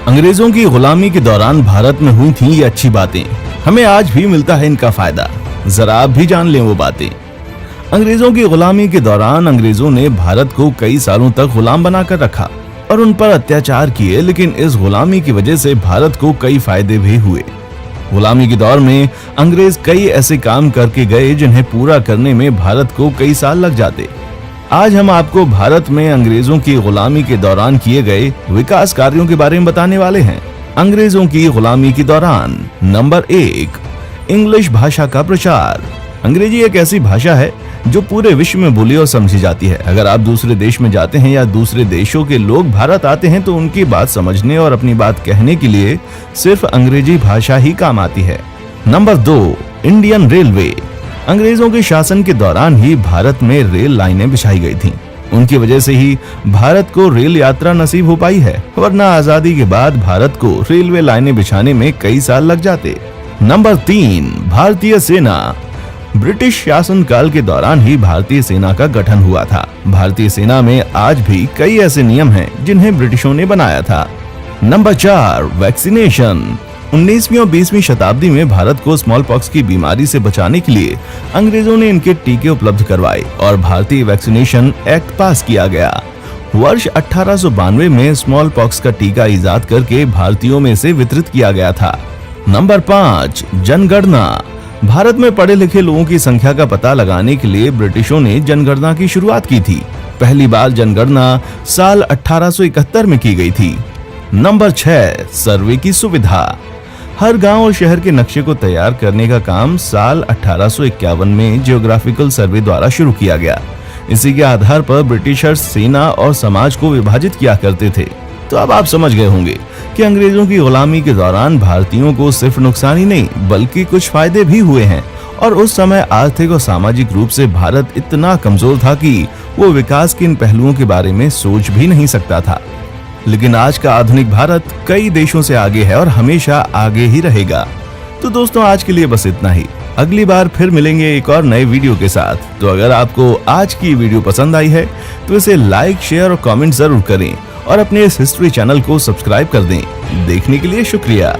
अंग्रेजों की गुलामी के दौरान भारत में हुई थी ये अच्छी बातें, हमें आज भी मिलता है इनका फायदा। जरा आप भी जान लें वो बातें। अंग्रेजों की गुलामी के दौरान अंग्रेजों ने भारत को कई सालों तक गुलाम बनाकर रखा और उन पर अत्याचार किए, लेकिन इस गुलामी की वजह से भारत को कई फायदे भी हुए। गुलामी के दौर में अंग्रेज कई ऐसे काम करके गए जिन्हें पूरा करने में भारत को कई साल लग जाते। आज हम आपको भारत में अंग्रेजों की गुलामी के दौरान किए गए विकास कार्यों के बारे में बताने वाले हैं। अंग्रेजों की गुलामी के दौरान नंबर 1, इंग्लिश भाषा का प्रचार। अंग्रेजी एक ऐसी भाषा है जो पूरे विश्व में बोली और समझी जाती है। अगर आप दूसरे देश में जाते हैं या दूसरे देशों के लोग भारत आते हैं तो उनकी बात समझने और अपनी बात कहने के लिए सिर्फ अंग्रेजी भाषा ही काम आती है। Number 2, Indian railway. अंग्रेजों के शासन के दौरान ही भारत में रेल लाइनें बिछाई गई थीं। उनकी वजह से ही भारत को रेल यात्रा नसीब हो पाई है, वरना आजादी के बाद भारत को रेलवे लाइनें बिछाने में कई साल लग जाते। नंबर 3, भारतीय सेना। ब्रिटिश शासन काल के दौरान ही भारतीय सेना का गठन हुआ था। भारतीय सेना में आज भी कई ऐसे नियम हैं जिन्हें ब्रिटिशों ने बनाया था। Number 4, vaccination. 19वीं और 20वीं शताब्दी में भारत को स्मॉल पॉक्स की बीमारी से बचाने के लिए अंग्रेजों ने इनके टीके उपलब्ध करवाए और भारतीय वैक्सीनेशन एक्ट पास किया गया। वर्ष 1892 में स्मॉल पॉक्स का टीका इजाद करके भारतीयों में इसे वितरित किया गया था। नंबर 5, जनगणना। भारत में पढ़े लिखे लोगों की संख्या का पता लगाने के लिए ब्रिटिशों ने जनगणना की शुरुआत की थी। पहली बार जनगणना साल 1871 में की गई थी। नंबर 6, सर्वे की सुविधा। हर गांव और शहर के नक्शे को तैयार करने का काम साल 1851 में जियोग्राफिकल सर्वे द्वारा शुरू किया गया। इसी के आधार पर ब्रिटिशर्स सेना और समाज को विभाजित किया करते थे। तो अब आप समझ गए होंगे कि अंग्रेजों की गुलामी के दौरान भारतीयों को सिर्फ नुकसान ही नहीं बल्कि कुछ फायदे भी हुए हैं। और उस समय आर्थिक और सामाजिक रूप से भारत इतना कमजोर था कि वो विकास के इन पहलुओं के बारे में सोच भी नहीं सकता था। लेकिन आज का आधुनिक भारत कई देशों से आगे है और हमेशा आगे ही रहेगा। तो दोस्तों, आज के लिए बस इतना ही। अगली बार फिर मिलेंगे एक और नए वीडियो के साथ। तो अगर आपको आज की वीडियो पसंद आई है तो इसे लाइक, शेयर और कमेंट जरूर करें और अपने इस हिस्ट्री चैनल को सब्सक्राइब कर दें। देखने के लिए शुक्रिया।